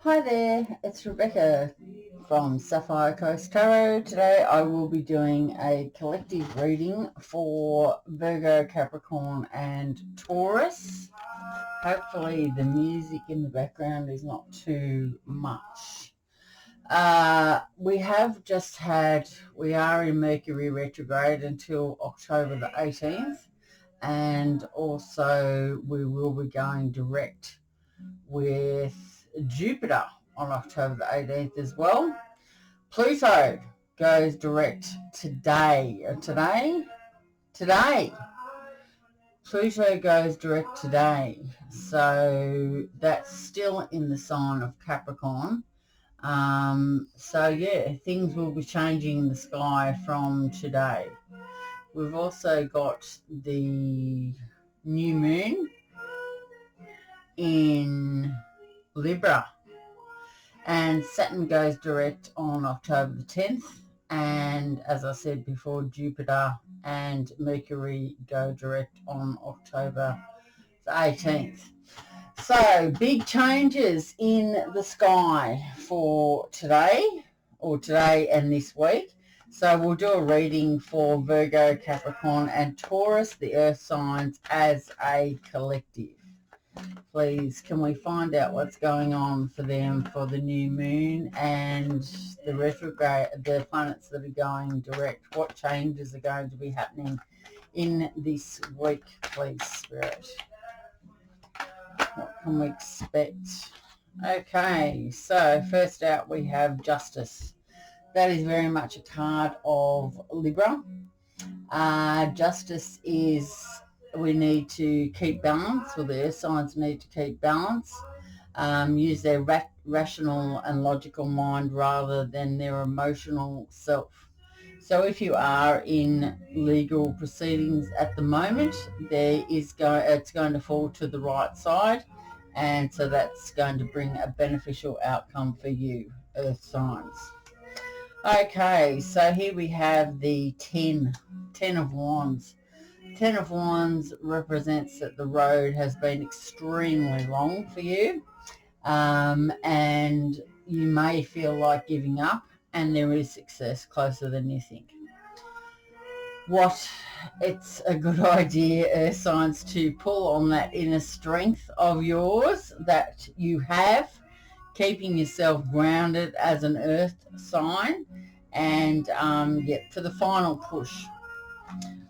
Hi there, it's Rebecca from Sapphire Coast Tarot. Today I will be doing a collective reading for Virgo, Capricorn and Taurus. Hopefully the music in the background is not too much. We are in Mercury retrograde until October the 18th, and also we will be going direct with Jupiter on October the 18th as well. Pluto goes direct today. Pluto goes direct today. So that's still in the sign of Capricorn. So yeah, things will be changing in the sky from today. We've also got the new moon in Libra, and Saturn goes direct on October the 10th, and as I said before, Jupiter and Mercury go direct on October the 18th. So big changes in the sky for today and this week. So we'll do a reading for Virgo, Capricorn and Taurus, the earth signs, as a collective. Please, can we find out what's going on for them for the new moon and the retrograde, the planets that are going direct? What changes are going to be happening in this week, please, Spirit? What can we expect? Okay, so first out we have Justice. That is very much a card of Libra. Justice is, we need to keep balance, or the earth signs need to keep balance, use their rational and logical mind rather than their emotional self. So if you are in legal proceedings at the moment, it's going to fall to the right side, and so that's going to bring a beneficial outcome for you, earth signs. Okay, so here we have the 10 of Wands. 10 of Wands represents that the road has been extremely long for you, and you may feel like giving up, and there is success closer than you think. It's a good idea, earth signs, to pull on that inner strength of yours that you have, keeping yourself grounded as an earth sign, and for the final push.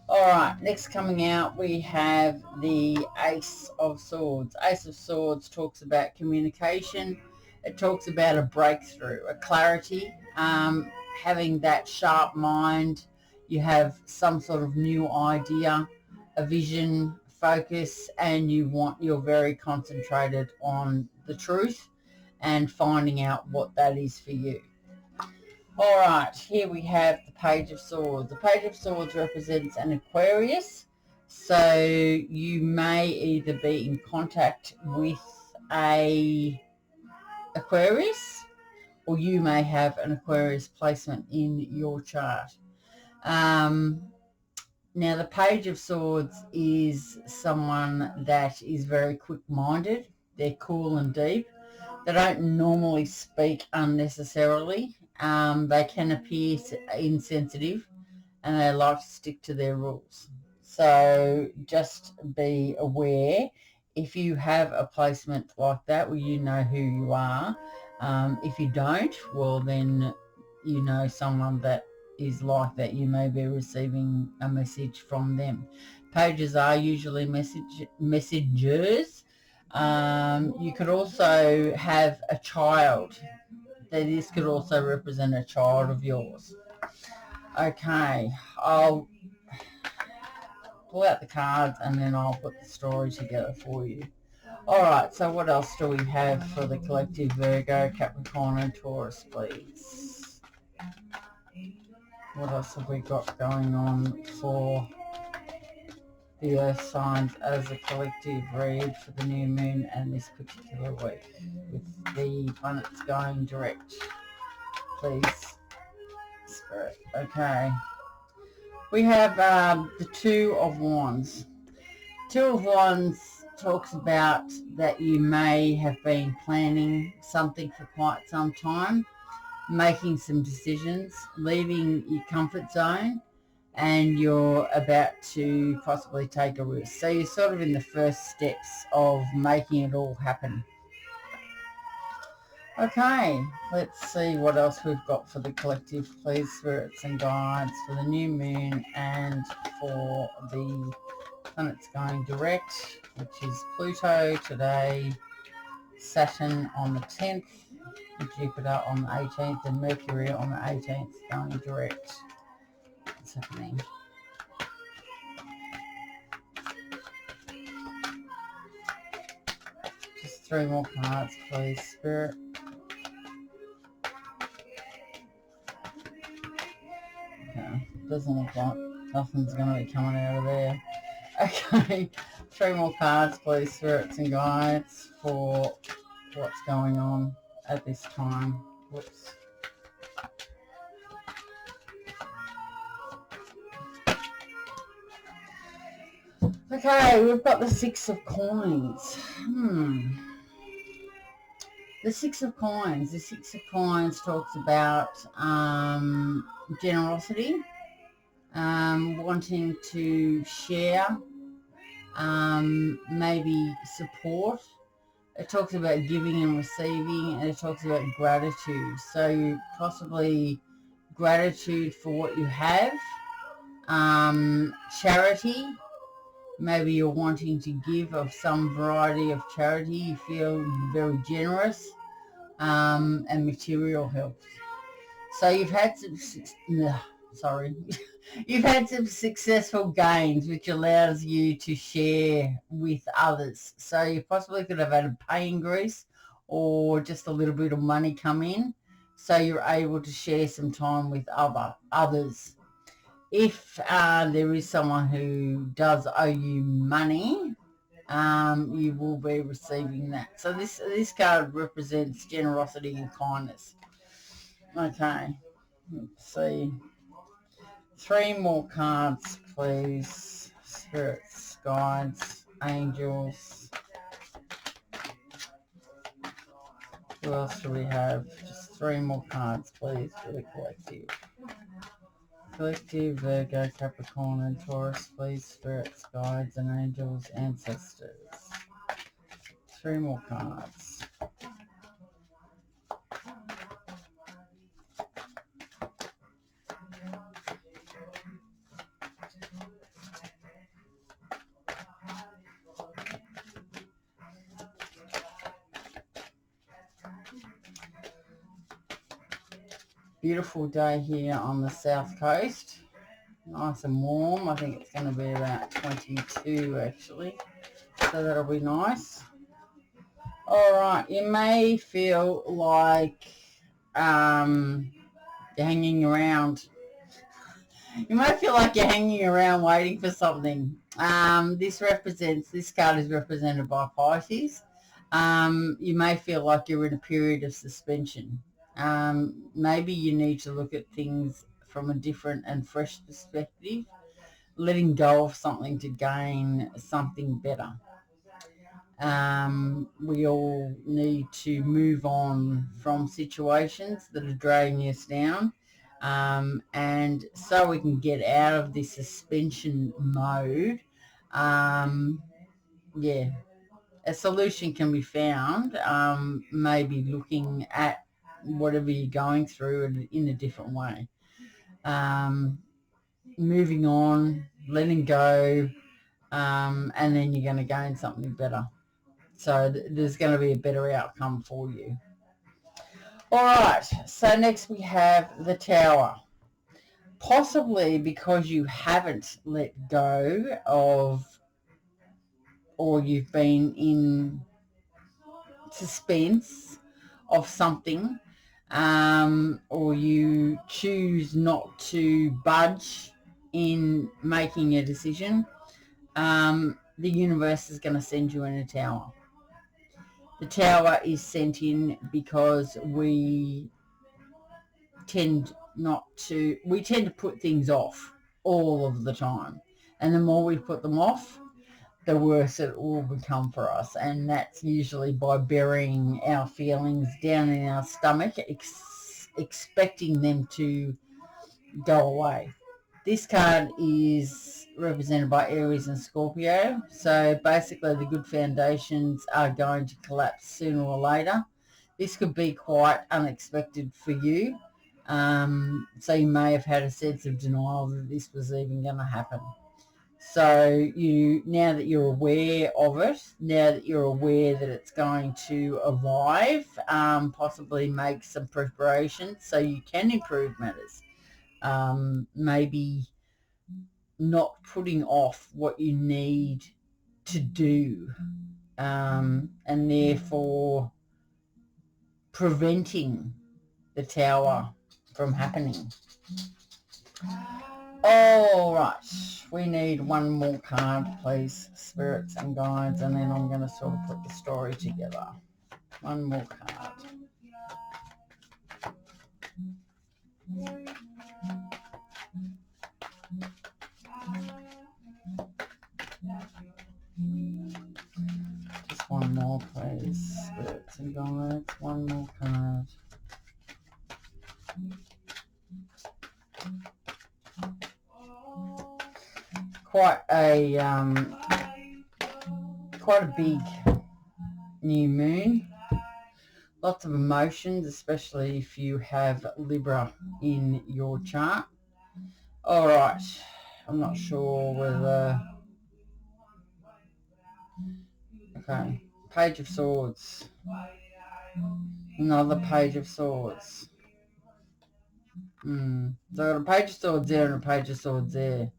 All right, next coming out we have the Ace of Swords. Ace of Swords talks about communication. It talks about a breakthrough, a clarity, having that sharp mind. You have some sort of new idea, a vision, focus, and you're very concentrated on the truth and finding out what that is for you. All right, here we have the Page of Swords. The Page of Swords represents an Aquarius, so you may either be in contact with a Aquarius, or you may have an Aquarius placement in your chart. Now, the Page of Swords is someone that is very quick-minded. They're cool and deep. They don't normally speak unnecessarily. They can appear insensitive, and they like to stick to their rules. So just be aware if you have a placement like that where you know who you are. If you don't, well then you know someone that is like that. You may be receiving a message from them. Pages are usually messengers. You could also have a child. This could also represent a child of yours. Okay, I'll pull out the cards and then I'll put the story together for you. Alright, so what else do we have for the collective Virgo, Capricorn and Taurus, please? What else have we got going on for the earth signs as a collective read for the new moon and this particular week, with the planets going direct, please, Spirit? Okay, we have the Two of Wands. Two of Wands talks about that you may have been planning something for quite some time, making some decisions, leaving your comfort zone, and you're about to possibly take a risk. So you're sort of in the first steps of making it all happen. Okay, let's see what else we've got for the collective, please, spirits and guides, for the new moon and for the planets going direct, which is Pluto today, Saturn on the 10th, Jupiter on the 18th, and Mercury on the 18th going direct. What's happening? Just 3 more cards, please, Spirit. Okay, doesn't look like nothing's going to be coming out of there. Okay, 3 more cards, please, spirits and guides, for what's going on at this time. Whoops. Okay, we've got the 6 of coins. The 6 of coins. The 6 of coins talks about generosity, wanting to share, maybe support. It talks about giving and receiving, and it talks about gratitude. So possibly gratitude for what you have, charity. Maybe you're wanting to give of some variety of charity. You feel very generous, and material help. So you've had you've had some successful gains, which allows you to share with others. So you possibly could have had a pay increase or just a little bit of money come in. So you're able to share some time with others. If there is someone who does owe you money, you will be receiving that. So this card represents generosity and kindness. Okay, let's see. 3 more cards, please. Spirits, guides, angels. Who else do we have? Just 3 more cards, please, for the collective. Collective, Virgo, Capricorn, and Taurus, please. Spirits, guides, and angels, ancestors. 3 more cards. Beautiful day here on the south coast. Nice and warm. I think it's going to be about 22 actually. So that'll be nice. All right. You may feel like you're hanging around. You might feel like you're hanging around waiting for something. This card is represented by Pisces. You may feel like you're in a period of suspension. Maybe you need to look at things from a different and fresh perspective, letting go of something to gain something better. We all need to move on from situations that are dragging us down, and so we can get out of this suspension mode. A solution can be found, maybe looking at whatever you're going through in a different way. Moving on, letting go, and then you're going to gain something better. So there's going to be a better outcome for you. All right, so next we have the Tower. Possibly because you haven't let go of, or you've been in suspense of something, or you choose not to budge in making a decision, the universe is going to send you in a tower. The Tower is sent in because we tend to put things off all of the time. And the more we put them off, the worse it will become for us. And that's usually by burying our feelings down in our stomach, expecting them to go away. This card is represented by Aries and Scorpio. So basically the good foundations are going to collapse sooner or later. This could be quite unexpected for you. So you may have had a sense of denial that this was even going to happen. So now that you're aware of it, now that you're aware that it's going to arrive, possibly make some preparations so you can improve matters. Maybe not putting off what you need to do, and therefore preventing the tower from happening. All right, we need one more card, please, spirits and guides, and then I'm going to sort of put the story together. One more card. Just one more, please, spirits and guides. One more card. Quite a big new moon. Lots of emotions, especially if you have Libra in your chart. All right, I'm not sure whether... Okay, Page of Swords. Another Page of Swords. So I've got a Page of Swords there and a Page of Swords there.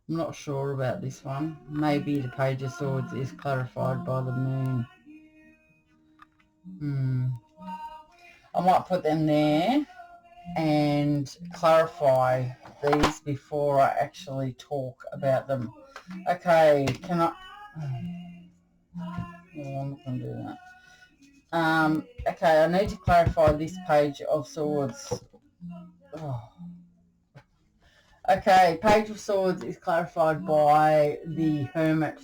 I'm not sure about this one. Maybe the Page of Swords is clarified by the moon. I might put them there and clarify these before I actually talk about them. Okay, can I... No, I'm not going to do that. Okay, I need to clarify this Page of Swords. Oh. Okay, Page of Swords is clarified by the Hermit.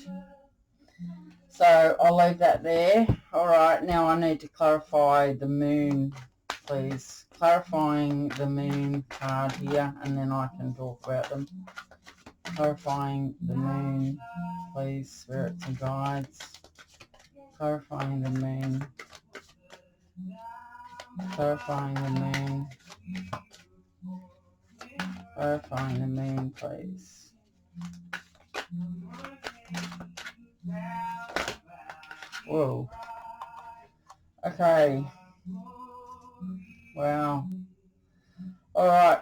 So I'll leave that there. All right, now I need to clarify the moon, please. Clarifying the moon card here, and then I can talk about them. Clarifying the moon, please, spirits and guides. Clarifying the moon. Clarifying the moon. Clarifying the moon, please. Whoa. Okay. Wow. All right.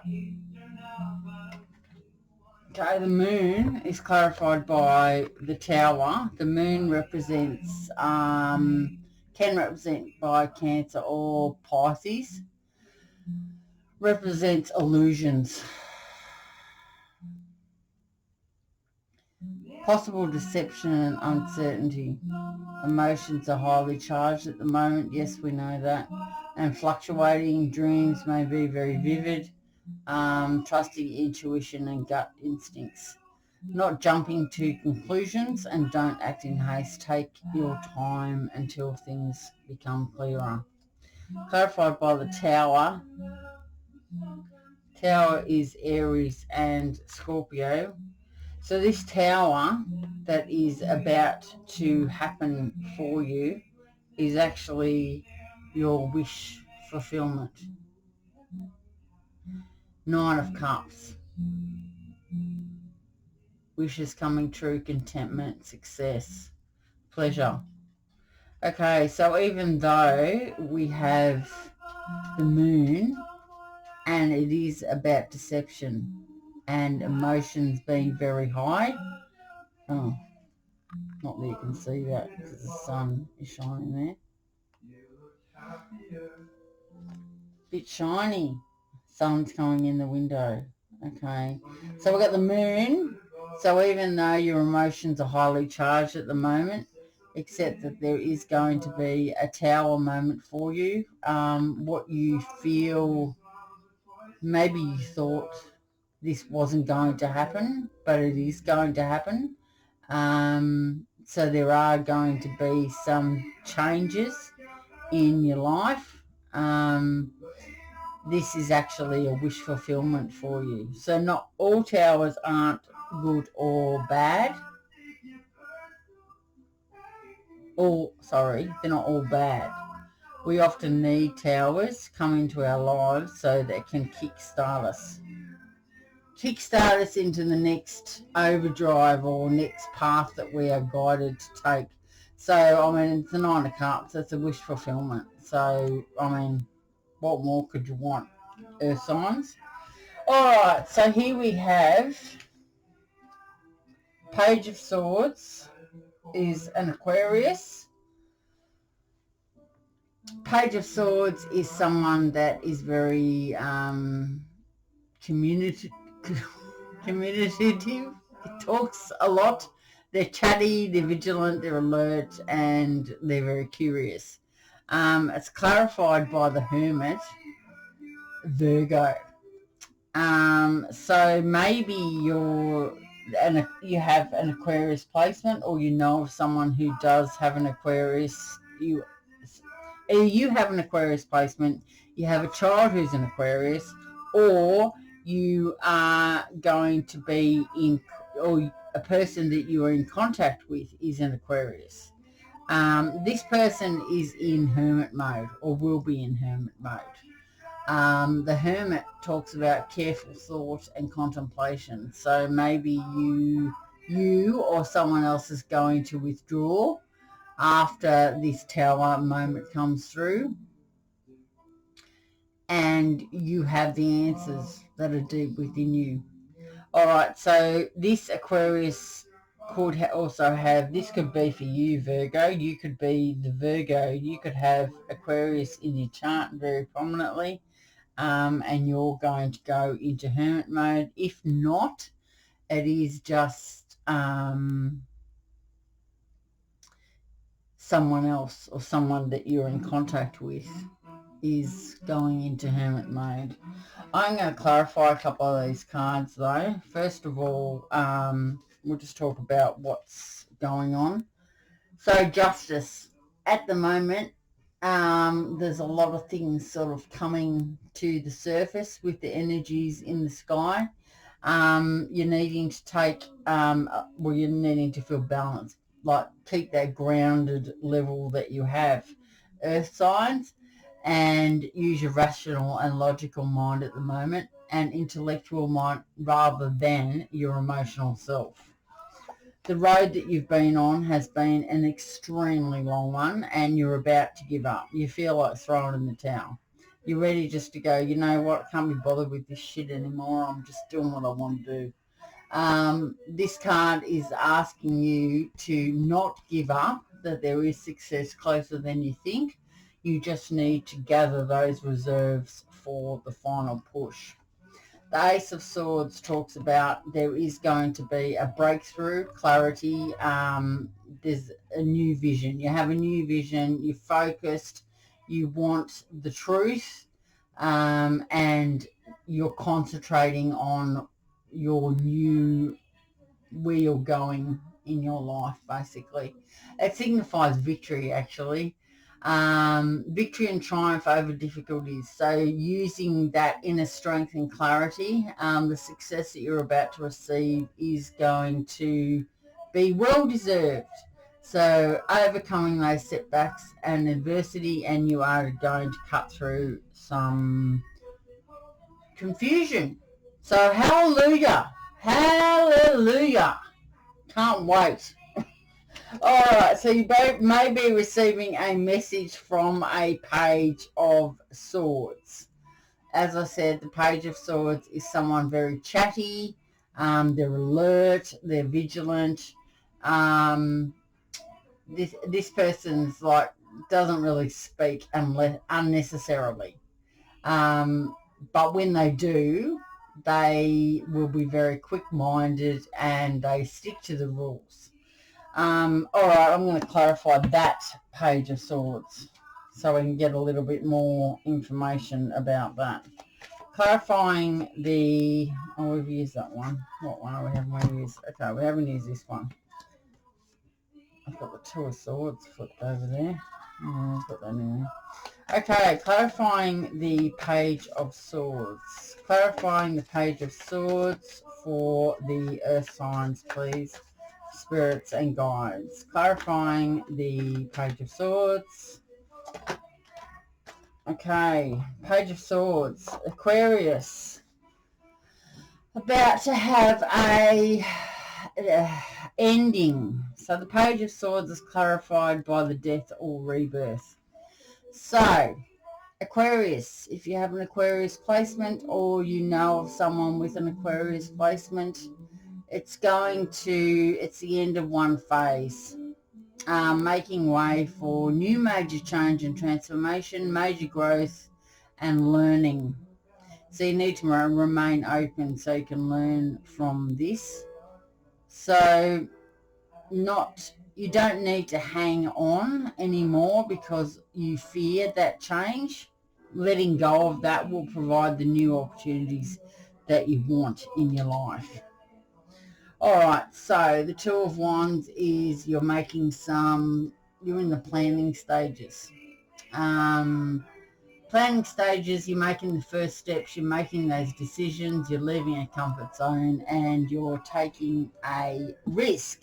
Okay, the moon is clarified by the tower. The moon represents, can represent by Cancer or Pisces. Represents illusions. Possible deception and uncertainty. Emotions are highly charged at the moment. Yes, we know that. And fluctuating. Dreams may be very vivid. Trusting intuition and gut instincts. Not jumping to conclusions, and don't act in haste. Take your time until things become clearer. Clarified by the tower. Tower is Aries and Scorpio. So this tower that is about to happen for you is actually your wish fulfillment. Nine of Cups. Wishes coming true, contentment, success, pleasure. Okay, so even though we have the moon and it is about deception and emotions being very high. Oh, not that you can see that because the sun is shining there. Bit shiny. Sun's coming in the window. Okay, so we've got the moon. So even though your emotions are highly charged at the moment, except that there is going to be a tower moment for you. What you feel, maybe you thought this wasn't going to happen, but it is going to happen. So there are going to be some changes in your life. This is actually a wish fulfillment for you. So not all towers aren't good or bad. They're not all bad. We often need towers come into our lives so that can kickstart us into the next overdrive or next path that we are guided to take. So, I mean, it's the Nine of Cups. It's a wish fulfillment. So, I mean, what more could you want, Earth signs? All right, so here we have Page of Swords is an Aquarius. Page of Swords is someone that is very communicative. It talks a lot. They're chatty, they're vigilant, they're alert, and they're very curious. It's clarified by the Hermit, Virgo. So maybe you have an Aquarius placement, or you know of someone who does have an Aquarius. You have an Aquarius placement, you have a child who's an Aquarius, or you are going to be in, or a person that you are in contact with is an Aquarius. This person is in hermit mode or will be in hermit mode. The Hermit talks about careful thought and contemplation. So maybe you or someone else is going to withdraw after this Tower moment comes through, and you have the answers that are deep within you. All right, so this Aquarius could also have, this could be for you, Virgo. You could be the Virgo. You could have Aquarius in your chart very prominently, and you're going to go into hermit mode. If not, it is just someone else or someone that you're in contact with is going into hermit mode. I'm going to clarify a couple of these cards though. First of all, we'll just talk about what's going on. So Justice, at the moment, there's a lot of things sort of coming to the surface with the energies in the sky. You're needing to take, you're needing to feel balanced, like keep that grounded level that you have, Earth signs, and use your rational and logical mind at the moment and intellectual mind rather than your emotional self. The road that you've been on has been an extremely long one and you're about to give up. You feel like throwing in the towel. You're ready just to go, you know what, I can't be bothered with this shit anymore. I'm just doing what I want to do. This card is asking you to not give up, that there is success closer than you think. You just need to gather those reserves for the final push. The Ace of Swords talks about there is going to be a breakthrough, clarity. There's a new vision. You have a new vision. You're focused. You want the truth, and you're concentrating on your new, where you're going in your life, basically. It signifies victory, actually. Victory and triumph over difficulties. So using that inner strength and clarity, the success that you're about to receive is going to be well deserved. So overcoming those setbacks and adversity, and you are going to cut through some confusion. So hallelujah, hallelujah. Can't wait. All right, so you may be receiving a message from a Page of Swords. As I said, the Page of Swords is someone very chatty. They're alert. They're vigilant. This person's like doesn't really speak unless unnecessarily. But when they do, they will be very quick-minded and they stick to the rules. All right, I'm going to clarify that Page of Swords so we can get a little bit more information about that. Clarifying the, we've used that one. What one are we having? We used, okay, we haven't used this one. I've got the Two of Swords flipped over there. Put that in there. Okay, clarifying the Page of Swords. Clarifying the Page of Swords for the Earth signs, please. Spirits and guides. Clarifying the Page of Swords. Okay, Page of Swords. Aquarius. About to have a ending. So the Page of Swords is clarified by the death or rebirth. So, Aquarius, if you have an Aquarius placement or you know of someone with an Aquarius placement, it's the end of one phase, making way for new major change and transformation, major growth and learning. So you need to remain open so you can learn from this. So you don't need to hang on anymore because you fear that change. Letting go of that will provide the new opportunities that you want in your life. All right, so the Two of Wands is you're in the planning stages. Planning stages, you're making the first steps, you're making those decisions, you're leaving a comfort zone and you're taking a risk.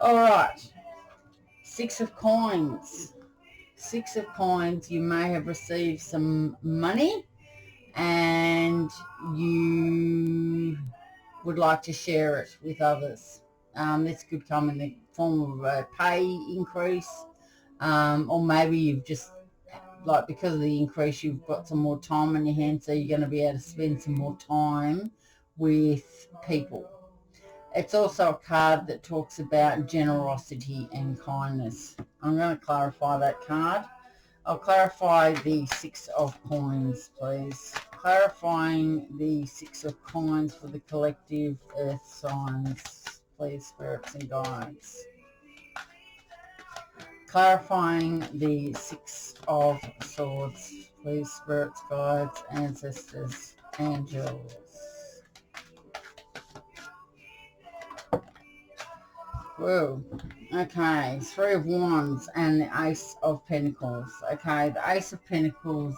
All right, Six of Coins. Six of Coins, you may have received some money and you would like to share it with others. This could come in the form of a pay increase, or maybe you've just, because of the increase, you've got some more time on your hands, so you're going to be able to spend some more time with people. It's also a card that talks about generosity and kindness. I'm going to clarify that card. I'll clarify the Six of Coins, please. Clarifying the Six of Coins for the collective Earth signs, please, spirits and guides. Clarifying the Six of Swords, please, spirits, guides, ancestors, angels. Whoa. Okay, Three of Wands and the Ace of Pentacles. Okay, the Ace of Pentacles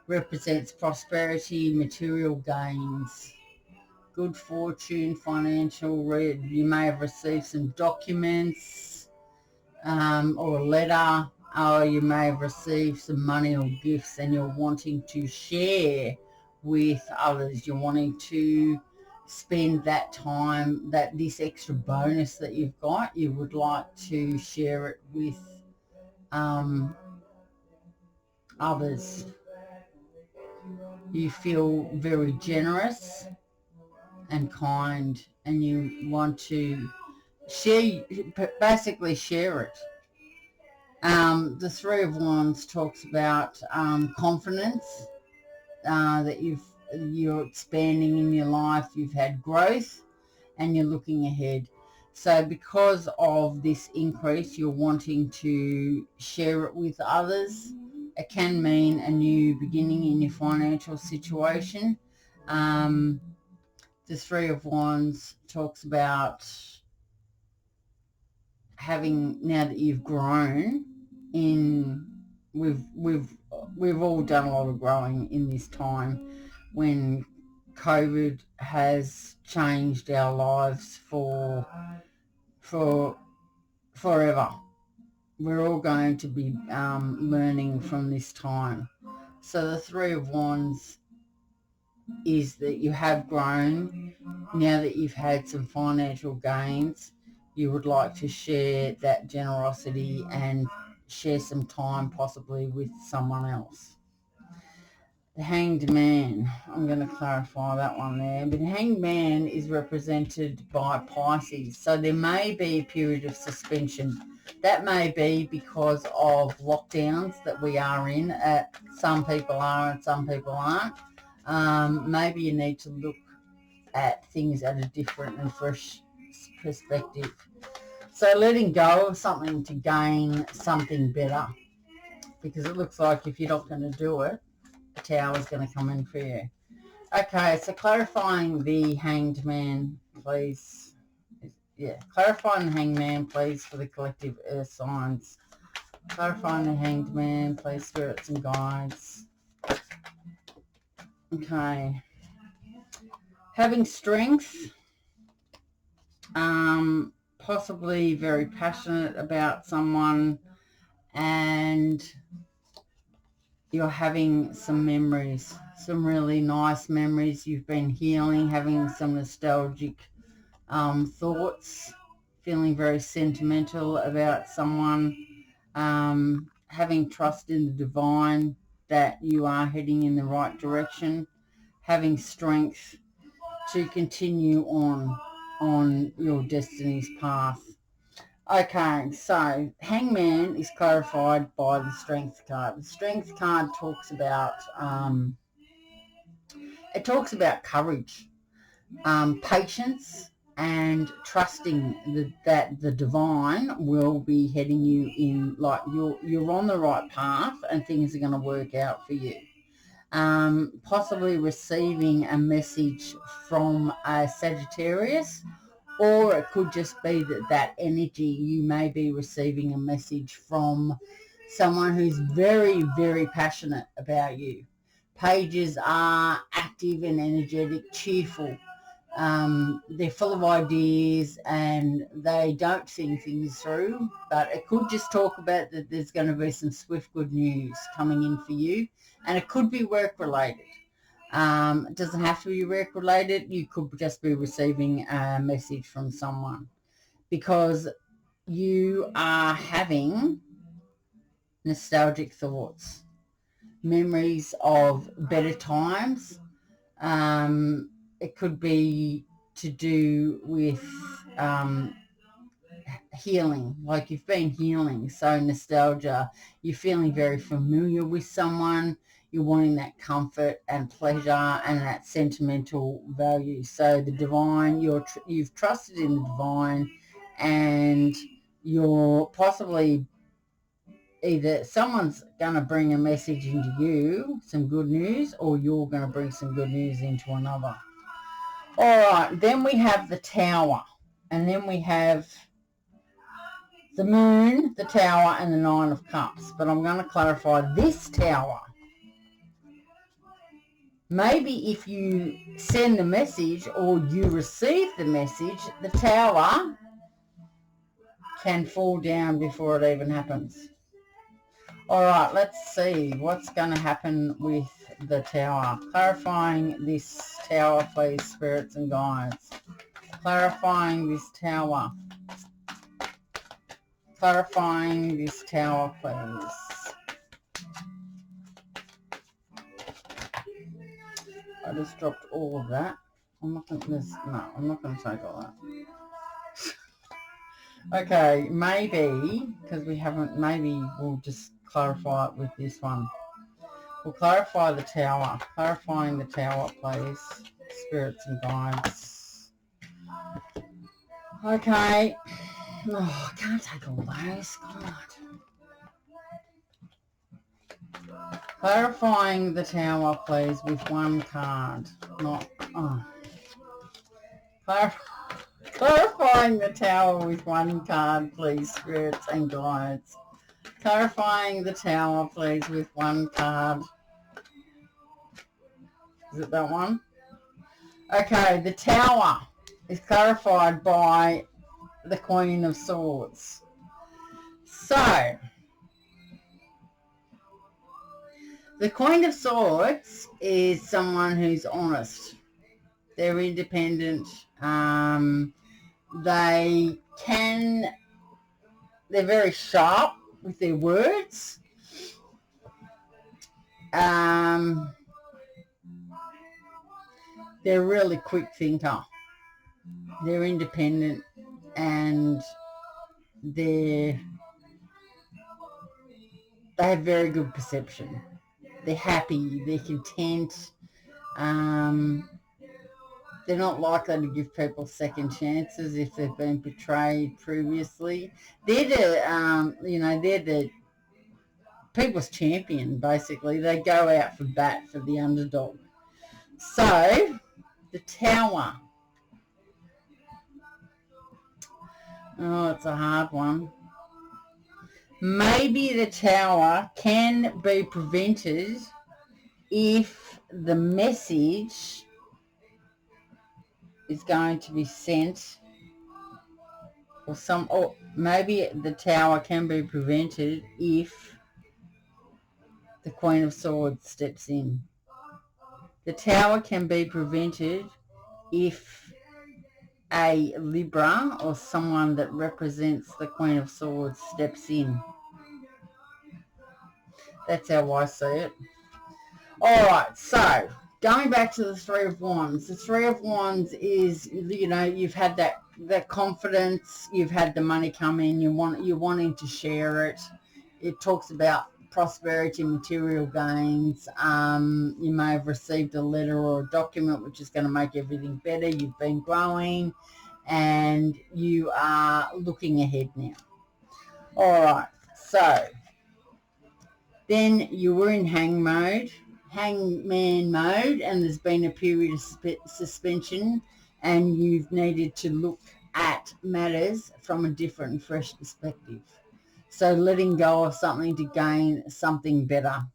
represents prosperity, material gains, good fortune, financial. You may have received some documents or a letter, or you may have received some money or gifts and you're wanting to share with others. You're wanting to spend that time, this extra bonus that you've got, you would like to share it with others. You feel very generous and kind and you want to basically share it. The Three of Wands talks about confidence, that you're expanding in your life, you've had growth and you're looking ahead. So because of this increase, you're wanting to share it with others. It can mean a new beginning in your financial situation. The Three of Wands talks about now that you've grown we've all done a lot of growing in this time when COVID has changed our lives for forever. We're all going to be learning from this time. So the Three of Wands is that you have grown. Now that you've had some financial gains, you would like to share that generosity and share some time possibly with someone else. The Hanged Man, I'm going to clarify that one there. But the Hanged Man is represented by Pisces. So there may be a period of suspension. That may be because of lockdowns that we are in. Some people are and some people aren't. Maybe you need to look at things at a different and fresh perspective. So letting go of something to gain something better. Because it looks like if you're not going to do it, the Tower is going to come in for you. Okay, so clarifying the Hanged Man, please. yeah, clarifying the Hangman, please, for the collective earth signs. Clarifying the Hanged Man, please, spirits and guides. Okay. Having strength, possibly very passionate about someone, and you're having some memories, some really nice memories. You've been healing, having some nostalgic thoughts, feeling very sentimental about someone, having trust in the divine that you are heading in the right direction, having strength to continue on your destiny's path. Okay, so Hangman is clarified by the Strength card. The Strength card talks about courage, patience, and trusting that the divine will be heading you in, like you're on the right path and things are going to work out for you. Possibly receiving a message from a Sagittarius, or it could just be that energy, you may be receiving a message from someone who's very, very passionate about you. Pages are active and energetic, cheerful. They're full of ideas and they don't see things through, but it could just talk about that there's going to be some swift good news coming in for you, and it could be work related. It doesn't have to be work related. You could just be receiving a message from someone because you are having nostalgic thoughts, memories of better times. It could be to do with healing, like you've been healing, so nostalgia, you're feeling very familiar with someone, you're wanting that comfort and pleasure and that sentimental value. So the divine, you've trusted in the divine, and you're possibly either someone's going to bring a message into you, some good news, or you're going to bring some good news into another. All right, then we have the Tower, and then we have the Moon, the Tower, and the Nine of Cups. But I'm going to clarify this Tower. Maybe if you send the message or you receive the message, the Tower can fall down before it even happens. All right, let's see what's going to happen with the Tower. Clarifying this Tower, please, spirits and guides. Clarifying this Tower. Clarifying this Tower, please. I just dropped all of that. I'm not going to take all that. Okay, maybe, because we haven't, maybe we'll just clarify it with this one. We'll clarify the Tower. Clarifying the Tower, please. Spirits and guides. Okay. Oh, I can't take all those. God. Clarifying the Tower, please, with one card. Not... Oh. Clarifying the Tower with one card, please, spirits and guides. Clarifying the Tower, please, with one card. Is it that one? Okay, the Tower is clarified by the Queen of Swords. So, the Queen of Swords is someone who's honest. They're independent. They're very sharp with their words. They're a really quick thinker. They're independent and they have very good perception. They're happy, they're content. They're not likely to give people second chances if they've been betrayed previously. They're the people's champion, basically. They go out for bat for the underdog. So, the Tower. Oh, it's a hard one. Maybe the Tower can be prevented if the message is going to be sent, or maybe the Tower can be prevented if the Queen of Swords steps in. The Tower can be prevented if a Libra or someone that represents the Queen of Swords steps in. That's how I see it. All right, so going back to the Three of Wands. The Three of Wands is, you know, you've had that confidence, you've had the money come in, you're wanting to share it. It talks about prosperity, material gains. You may have received a letter or a document which is going to make everything better. You've been growing and you are looking ahead now. All right, so then you were in hangman mode, and there's been a period of suspension, and you've needed to look at matters from a different and fresh perspective. So letting go of something to gain something better.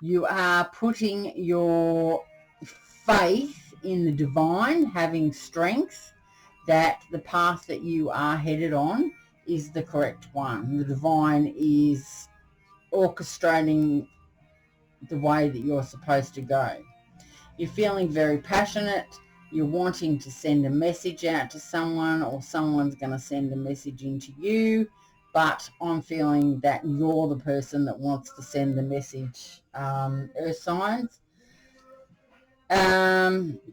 You are putting your faith in the divine, having strength that the path that you are headed on is the correct one. The divine is orchestrating the way that you're supposed to go. You're feeling very passionate. You're wanting to send a message out to someone, or someone's going to send a message into you. But I'm feeling that you're the person that wants to send the message, Earth signs,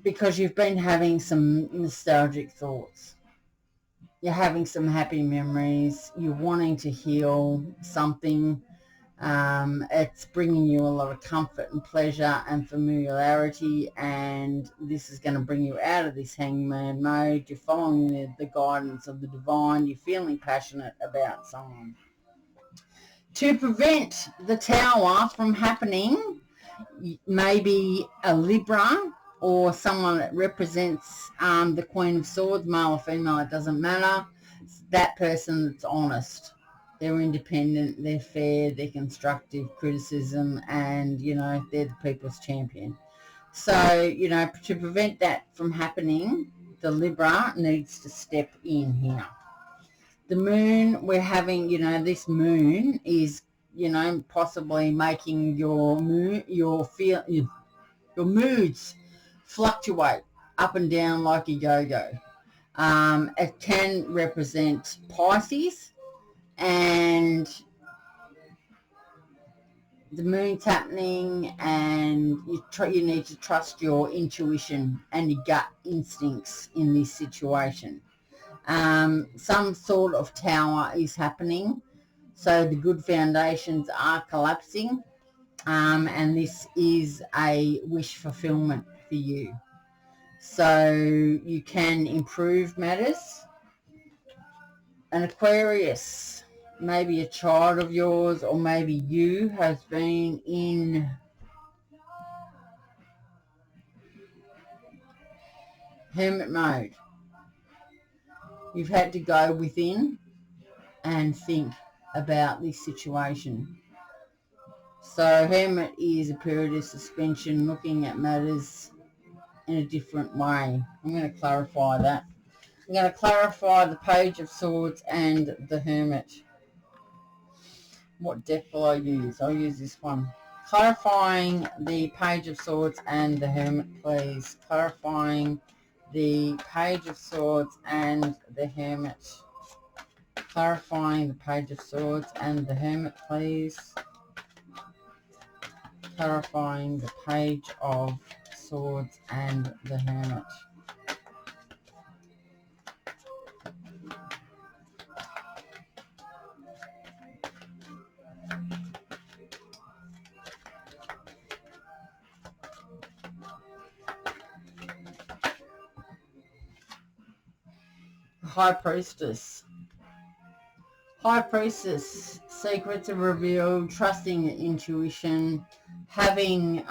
because you've been having some nostalgic thoughts. You're having some happy memories. You're wanting to heal something. It's bringing you a lot of comfort and pleasure and familiarity, and this is going to bring you out of this hangman mode. You're following the guidance of the divine. You're feeling passionate about someone. To prevent the Tower from happening, maybe a Libra or someone that represents the Queen of Swords, male or female, it doesn't matter. That person that's honest. They're independent, they're fair, they're constructive criticism, and, you know, they're the people's champion. So, you know, to prevent that from happening, the Libra needs to step in here. The moon, we're having, you know, this moon is, you know, possibly making your moods fluctuate up and down like a yo-yo. It can represent Pisces, and the moon's happening, and you need to trust your intuition and your gut instincts in this situation. Some sort of tower is happening, so the good foundations are collapsing, and this is a wish fulfillment for you. So you can improve matters. An Aquarius, maybe a child of yours, or maybe you has been in hermit mode. You've had to go within and think about this situation. So hermit is a period of suspension, looking at matters in a different way. I'm going to clarify that. I'm going to clarify the Page of Swords and the Hermit. What deck will I use? I'll use this one. Clarifying the Page of Swords and the Hermit, please. Clarifying the Page of Swords and the Hermit. Clarifying the Page of Swords and the Hermit, please. Clarifying the Page of Swords and the Hermit. High Priestess. High Priestess, secrets are revealed, trusting your intuition, having,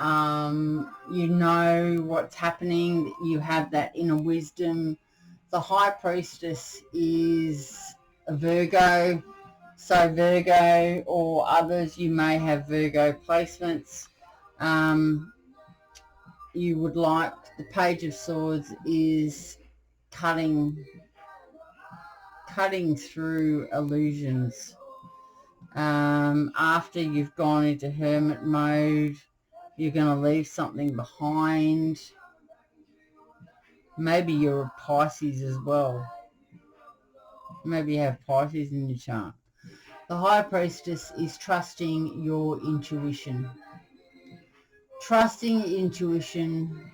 you know what's happening, you have that inner wisdom. The High Priestess is a Virgo. So Virgo or others, you may have Virgo placements. You would like, the Page of Swords is cutting through illusions. After you've gone into hermit mode, you're going to leave something behind. Maybe you're a Pisces as well. Maybe you have Pisces in your chart. The High Priestess is trusting your intuition. Trusting intuition.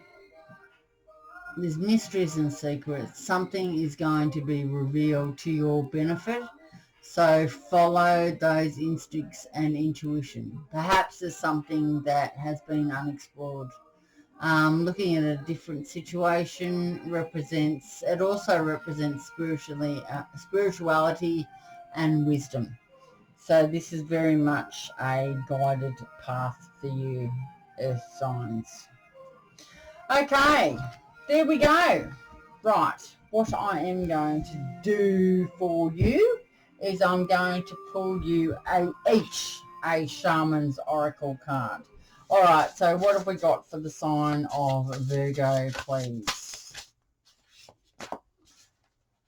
There's mysteries and secrets. Something is going to be revealed to your benefit. So follow those instincts and intuition. Perhaps there's something that has been unexplored. Looking at a different situation also represents spirituality and wisdom. So this is very much a guided path for you, Earth signs. Okay, there we go. Right, what I am going to do for you is I'm going to pull you each a Shaman's Oracle card. All right, so what have we got for the sign of Virgo, please?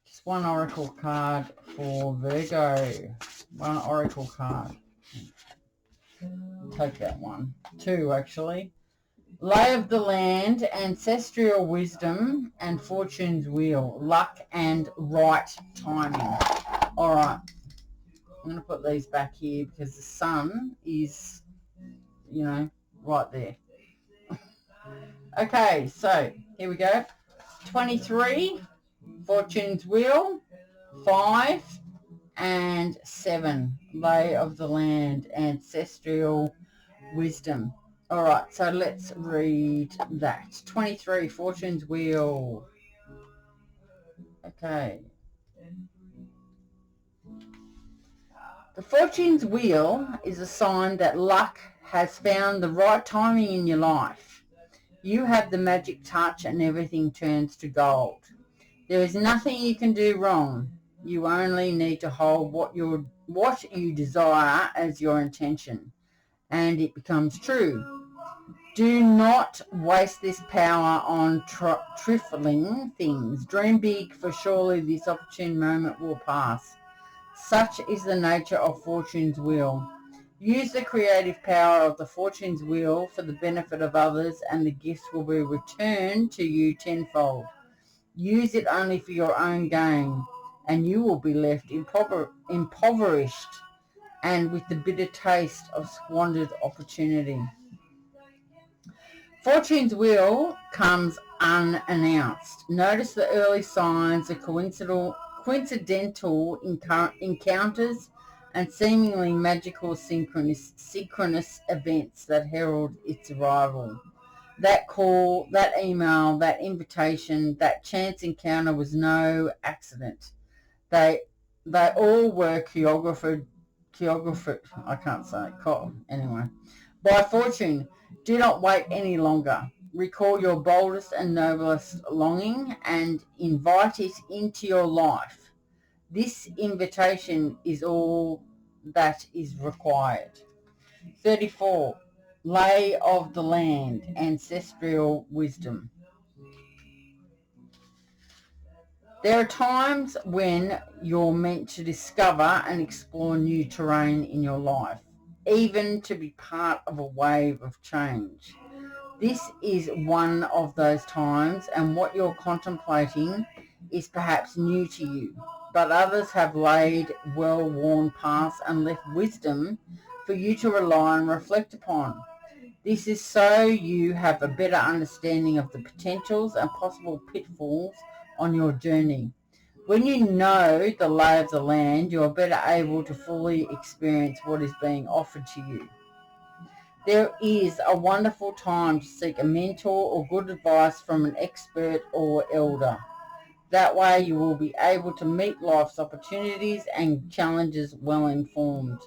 Just one Oracle card for Virgo. One Oracle card. Take that one. Two, actually. Lay of the land, ancestral wisdom, and fortune's wheel. Luck and right timing. All right. I'm going to put these back here because the sun is, right there. Okay, so here we go. 23, fortune's wheel, 5, and 7. Lay of the land, ancestral wisdom. All right, so let's read that. 23, fortune's wheel. Okay. The fortune's wheel is a sign that luck has found the right timing in your life. You have the magic touch and everything turns to gold. There is nothing you can do wrong. You only need to hold what you desire as your intention, and it becomes true. Do not waste this power on trifling things. Dream big, for surely this opportune moment will pass. Such is the nature of fortune's wheel. Use the creative power of the fortune's wheel for the benefit of others, and the gifts will be returned to you tenfold. Use it only for your own gain, and you will be left impoverished and with the bitter taste of squandered opportunity. Fortune's wheel comes unannounced. Notice the early signs of coincidental encounters and seemingly magical synchronous events that herald its arrival. That call, that email, that invitation, that chance encounter was no accident. They all were choreographed, I can't say it, anyway. By fortune, do not wait any longer. Recall your boldest and noblest longing and invite it into your life. This invitation is all that is required. 34. Lay of the land, ancestral wisdom. There are times when you're meant to discover and explore new terrain in your life, even to be part of a wave of change. This is one of those times, and what you're contemplating is perhaps new to you, but others have laid well-worn paths and left wisdom for you to rely and reflect upon. This is so you have a better understanding of the potentials and possible pitfalls on your journey. When you know the lay of the land, you are better able to fully experience what is being offered to you. There is a wonderful time to seek a mentor or good advice from an expert or elder. That way you will be able to meet life's opportunities and challenges well informed.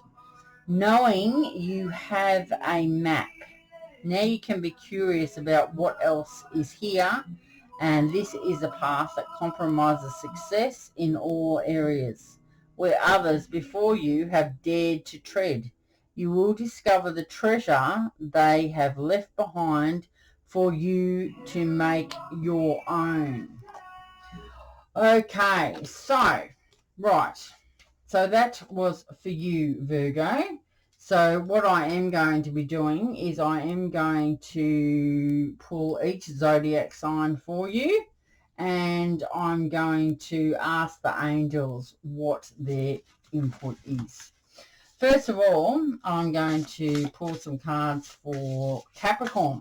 Knowing you have a map, now you can be curious about what else is here, and this is a path that compromises success in all areas. where others before you have dared to tread. You will discover the treasure they have left behind for you to make your own. Okay, so, right. So that was for you, Virgo. So what I am going to be doing is I am going to pull each zodiac sign for you, and I'm going to ask the angels what their input is. First of all, I'm going to pull some cards for Capricorn.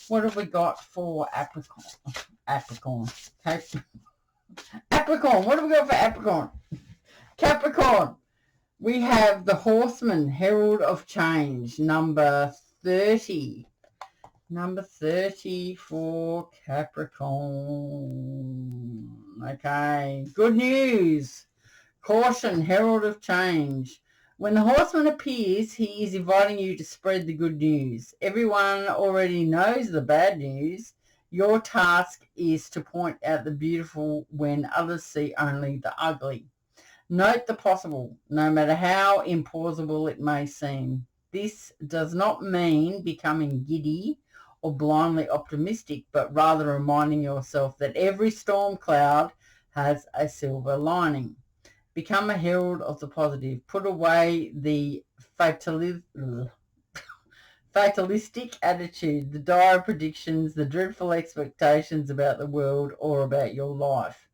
What have we got for Capricorn? Capricorn, what have we got for Capricorn? Capricorn, we have the Horseman, Herald of Change, number 30. Number 30 for Capricorn. Okay, good news. Caution, Herald of Change. When the Horseman appears, he is inviting you to spread the good news. Everyone already knows the bad news. Your task is to point out the beautiful when others see only the ugly. Note the possible, no matter how implausible it may seem. This does not mean becoming giddy or blindly optimistic, but rather reminding yourself that every storm cloud has a silver lining. Become a herald of the positive. Put away the fatalistic attitude, the dire predictions, the dreadful expectations about the world or about your life.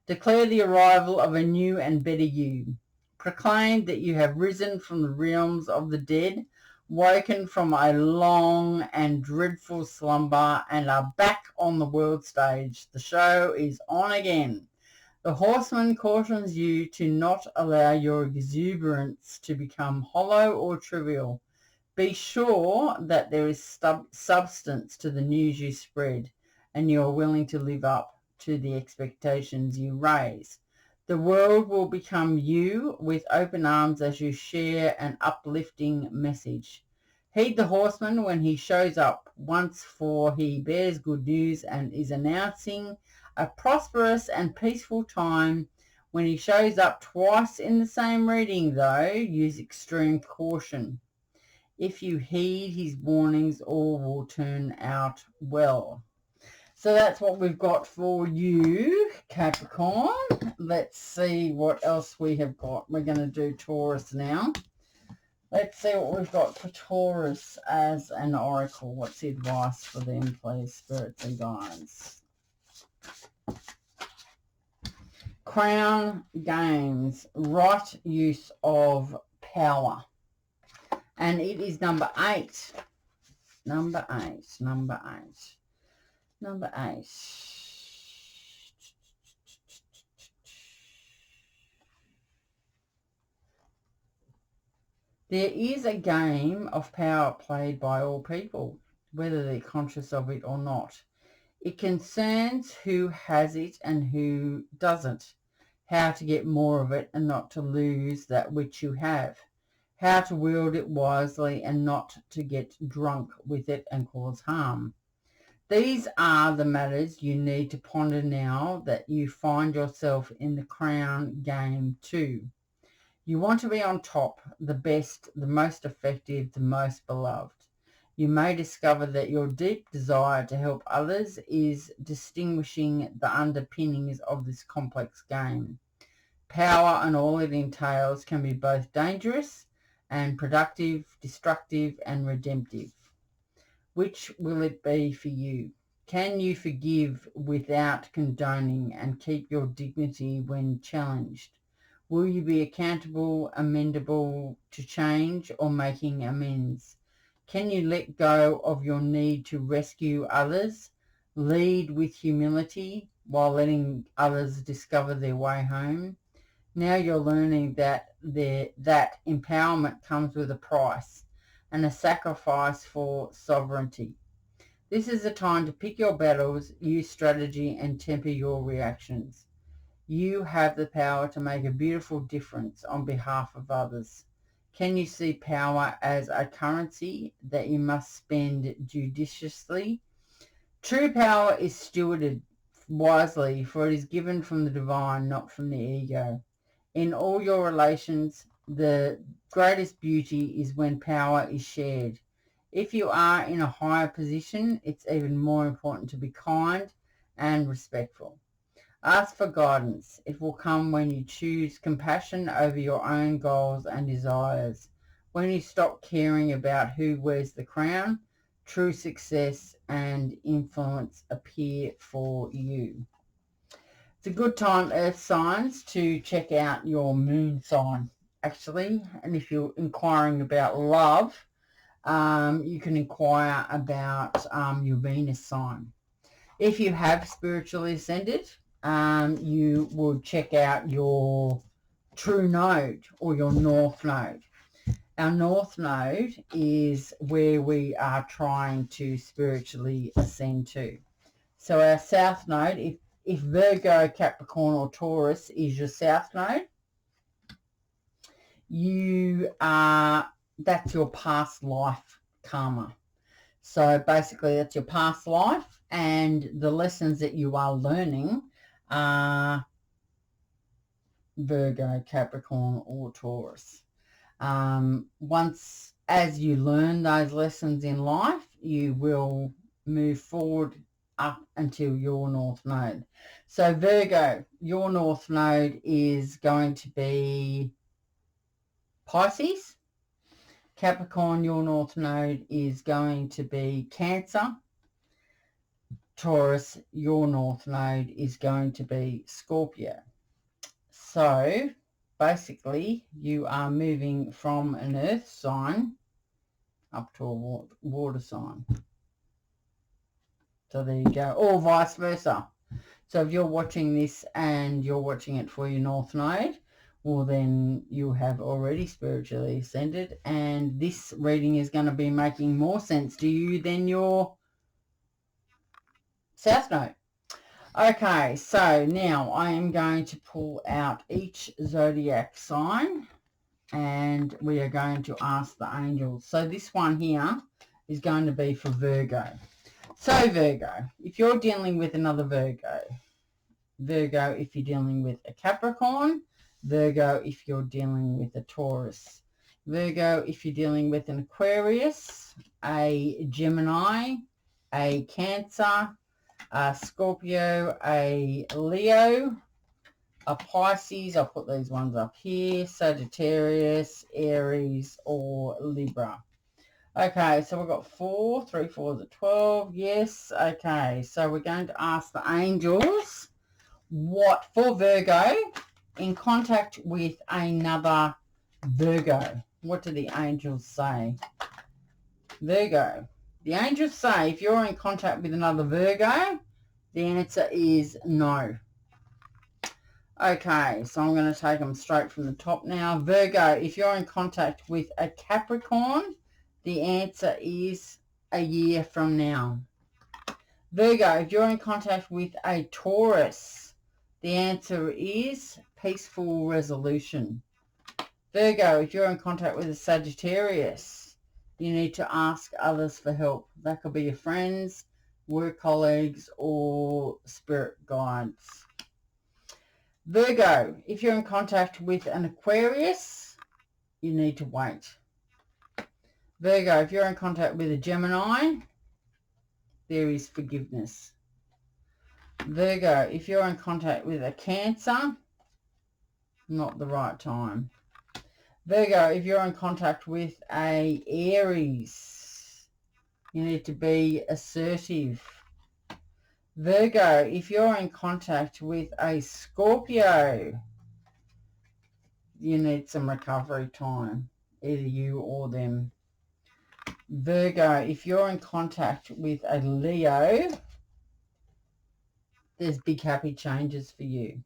Declare the arrival of a new and better you. Proclaim that you have risen from the realms of the dead, woken from a long and dreadful slumber, and are back on the world stage. The show is on again. The Horseman cautions you to not allow your exuberance to become hollow or trivial. Be sure that there is substance to the news you spread, and you are willing to live up to the expectations you raise. The world will become you with open arms as you share an uplifting message. Heed the Horseman when he shows up once, for he bears good news and is announcing a prosperous and peaceful time. When he shows up twice in the same reading, though, use extreme caution. If you heed his warnings, all will turn out well. So that's what we've got for you, Capricorn. Let's see what else we have got. We're going to do Taurus now. Let's see what we've got for Taurus as an oracle. What's the advice for them, please, spirits and guides? Crown Games, right use of power. And it is number 8. Number 8. There is a game of power played by all people, whether they're conscious of it or not. It concerns who has it and who doesn't, how to get more of it and not to lose that which you have, how to wield it wisely and not to get drunk with it and cause harm. These are the matters you need to ponder now that you find yourself in the crown game too. You want to be on top, the best, the most effective, the most beloved. You may discover that your deep desire to help others is distinguishing the underpinnings of this complex game. Power and all it entails can be both dangerous and productive, destructive and redemptive. Which will it be for you? Can you forgive without condoning and keep your dignity when challenged? Will you be accountable, amendable to change or making amends? Can you let go of your need to rescue others? Lead with humility while letting others discover their way home? Now you're learning that empowerment comes with a price and a sacrifice for sovereignty. This is the time to pick your battles, use strategy and temper your reactions. You have the power to make a beautiful difference on behalf of others. Can you see power as a currency that you must spend judiciously? True power is stewarded wisely, for it is given from the divine, not from the ego. In all your relations, the greatest beauty is when power is shared. If you are in a higher position, it's even more important to be kind and respectful. Ask for guidance. It will come when you choose compassion over your own goals and desires. When you stop caring about who wears the crown, true success and influence appear for you. It's a good time, Earth signs, to check out your moon sign, actually. And if you're inquiring about love, you can inquire about your Venus sign. If you have spiritually ascended, you will check out your true node or your north node. Our north node is where we are trying to spiritually ascend to. So our south node, if Virgo, Capricorn or Taurus is your south node, that's your past life karma. So basically that's your past life, and the lessons that you are learning are Virgo, Capricorn or Taurus. Once as you learn those lessons in life, you will move forward up until your north node. So Virgo, your north node is going to be Pisces. Capricorn, your north node is going to be Cancer. Taurus, your north node is going to be Scorpio. So basically you are moving from an earth sign up to a water sign. So there you go, or vice versa. So if you're watching this and you're watching it for your north node, well then you have already spiritually ascended, and this reading is going to be making more sense to you than your south node. Okay, so now I am going to pull out each zodiac sign and we are going to ask the angels. So this one here is going to be for Virgo. So Virgo, if you're dealing with another Virgo, Virgo if you're dealing with a Capricorn, Virgo if you're dealing with a Taurus, Virgo if you're dealing with an Aquarius, a Gemini, a Cancer, a Scorpio, a Leo, a Pisces, I'll put these ones up here, Sagittarius, Aries or Libra. Okay, so we've got 4, 3 4s are 12, yes. Okay, so we're going to ask the angels what for Virgo in contact with another Virgo. What do the angels say? Virgo. The angels say if you're in contact with another Virgo, the answer is no. Okay, so I'm going to take them straight from the top now. Virgo, if you're in contact with a Capricorn, the answer is a year from now. Virgo, if you're in contact with a Taurus, the answer is peaceful resolution. Virgo, if you're in contact with a Sagittarius, you need to ask others for help. That could be your friends, work colleagues, or spirit guides. Virgo, if you're in contact with an Aquarius, you need to wait. Virgo, if you're in contact with a Gemini, there is forgiveness. Virgo, if you're in contact with a Cancer, not the right time. Virgo, if you're in contact with a Aries, you need to be assertive. Virgo, if you're in contact with a Scorpio, you need some recovery time, either you or them. Virgo, if you're in contact with a Leo, there's big happy changes for you.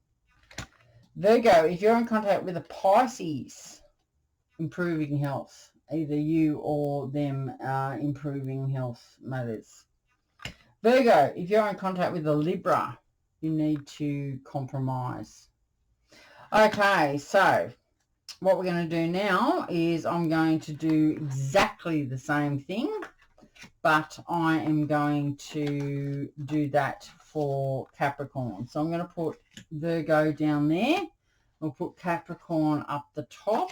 Virgo, if you're in contact with a Pisces, improving health, either you or them are improving health matters. Virgo, if you're in contact with a Libra, you need to compromise. Okay, so what we're going to do now is I'm going to do exactly the same thing, but I am going to do that for Capricorn. So I'm going to put Virgo down there. We'll put Capricorn up the top.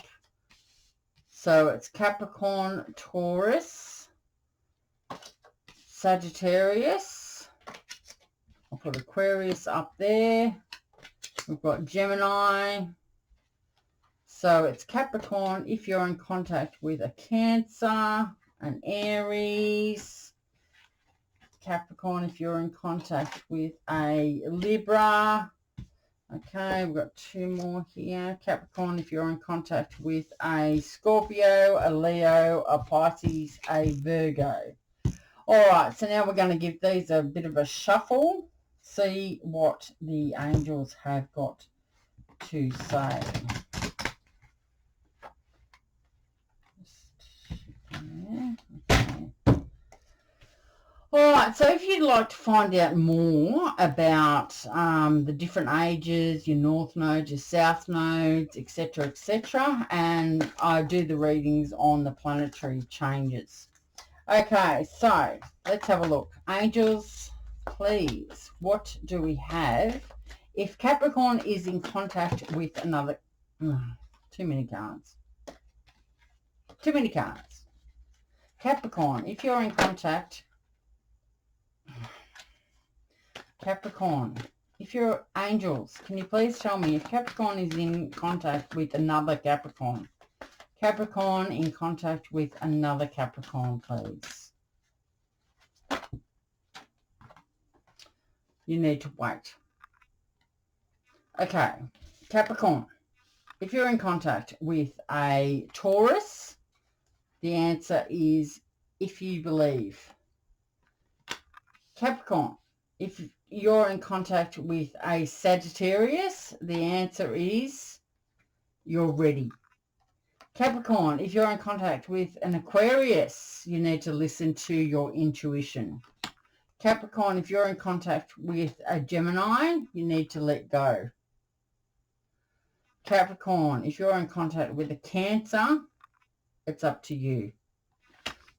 So it's Capricorn, Taurus, Sagittarius. I'll put Aquarius up there. We've got Gemini. So it's Capricorn if you're in contact with a Cancer, an Aries. Capricorn if you're in contact with a Libra. Okay, we've got 2 more here. Capricorn if you're in contact with a Scorpio, a Leo, a Pisces, a Virgo. All right, so now we're going to give these a bit of a shuffle, see what the angels have got to say. Okay. All right, so if you'd like to find out more about the different ages, your north nodes, your south nodes, etc., and I do the readings on the planetary changes. Okay, so let's have a look. Angels, please, what do we have? If Capricorn is in contact with another... too many cards. Too many cards. Capricorn, if you're in contact... Capricorn, if you're angels, can you please tell me if Capricorn is in contact with another Capricorn? Capricorn in contact with another Capricorn, please. You need to wait. Okay, Capricorn, if you're in contact with a Taurus, the answer is if you believe. Capricorn, if you're in contact with a Sagittarius, the answer is you're ready. Capricorn, if you're in contact with an Aquarius, you need to listen to your intuition. Capricorn, if you're in contact with a Gemini, you need to let go. Capricorn, if you're in contact with a Cancer, it's up to you.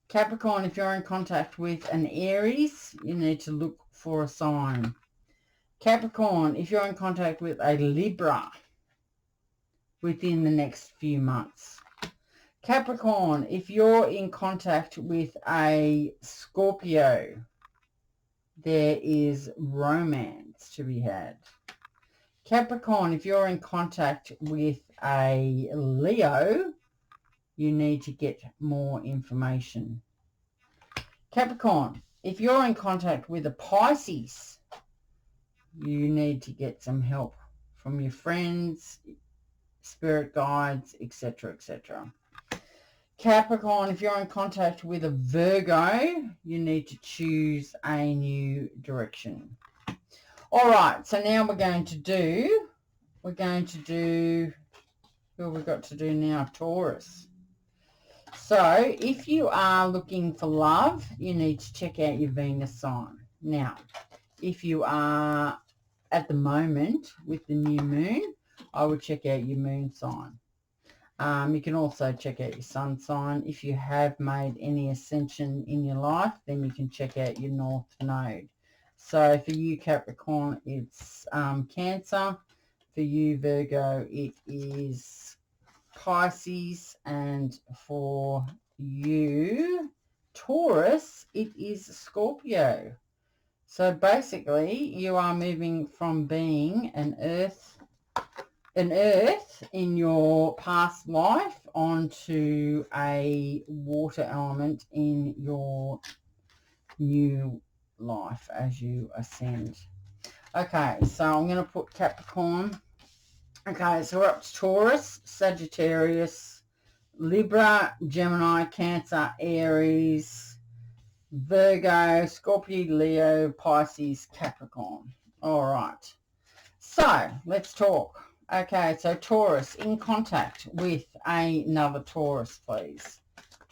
Capricorn, if you're in contact with an Aries, you need to look for a sign. Capricorn, if you're in contact with a Libra within the next few months. Capricorn, if you're in contact with a Scorpio, there is romance to be had. Capricorn, if you're in contact with a Leo, you need to get more information. Capricorn, if you're in contact with a Pisces, you need to get some help from your friends, spirit guides, etc., etc. Capricorn, if you're in contact with a Virgo, you need to choose a new direction. All right, so now we're going to do, who have we got to do now? Taurus. So if you are looking for love, you need to check out your Venus sign. Now, if you are at the moment with the new moon, I would check out your moon sign. You can also check out your sun sign. If you have made any ascension in your life, then you can check out your north node. So for you, Capricorn, it's Cancer. For you, Virgo, it is Pisces. And for you, Taurus, it is Scorpio. So basically, you are moving from being an earth in your past life onto a water element in your new life as you ascend. Okay, so I'm going to put Capricorn. Okay, so we're up to Taurus, Sagittarius, Libra, Gemini, Cancer, Aries, Virgo, Scorpio, Leo, Pisces, Capricorn. All right, so let's talk. Okay, so Taurus in contact with another Taurus, please.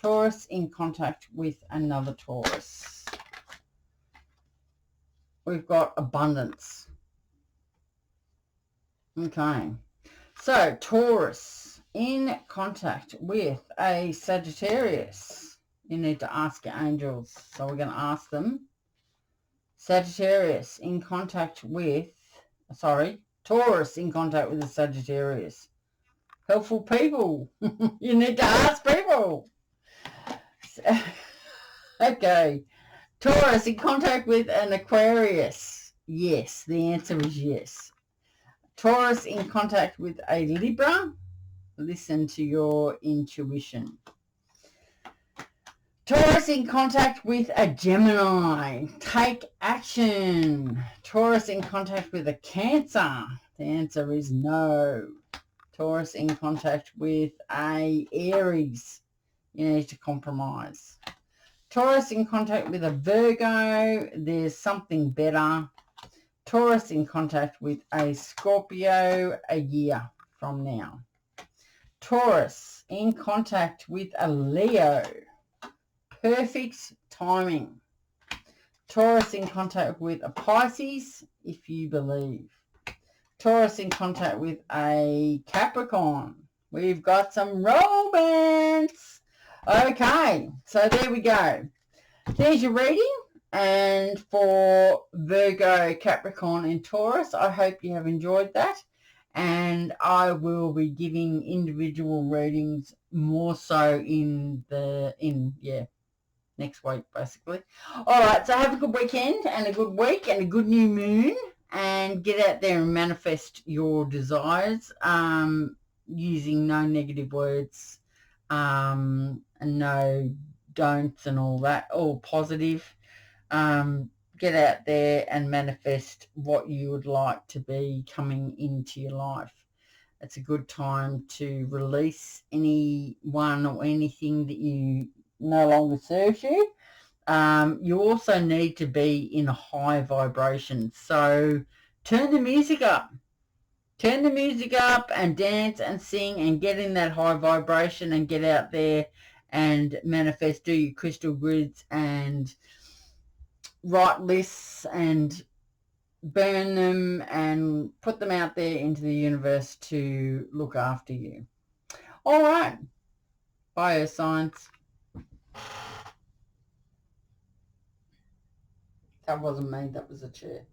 Taurus in contact with another Taurus. We've got abundance. Okay, so Taurus in contact with a Sagittarius. You need to ask your angels, so we're going to ask them. Sagittarius in contact with, Taurus in contact with the Sagittarius. Helpful people. You need to ask people. Okay. Taurus in contact with an Aquarius. Yes, the answer is yes. Taurus in contact with a Libra. Listen to your intuition. Taurus in contact with a Gemini. Take action. Taurus in contact with a Cancer. The answer is no. Taurus in contact with a Aries. You need to compromise. Taurus in contact with a Virgo. There's something better. Taurus in contact with a Scorpio a year from now. Taurus in contact with a Leo. Perfect timing. Taurus in contact with a Pisces, if you believe. Taurus in contact with a Capricorn. We've got some romance. Okay, so there we go. There's your reading. And for Virgo, Capricorn and Taurus, I hope you have enjoyed that. And I will be giving individual readings more so next week, basically. All right, so have a good weekend and a good week and a good new moon, and get out there and manifest your desires using no negative words and no don'ts and all that, all positive. Get out there and manifest what you would like to be coming into your life. It's a good time to release anyone or anything that you no longer serves you. You also need to be in a high vibration. So turn the music up. Turn the music up and dance and sing and get in that high vibration and get out there and manifest. Do your crystal grids and write lists and burn them and put them out there into the universe to look after you. All right. Bye, Earth Signs. That wasn't me. That was a chair.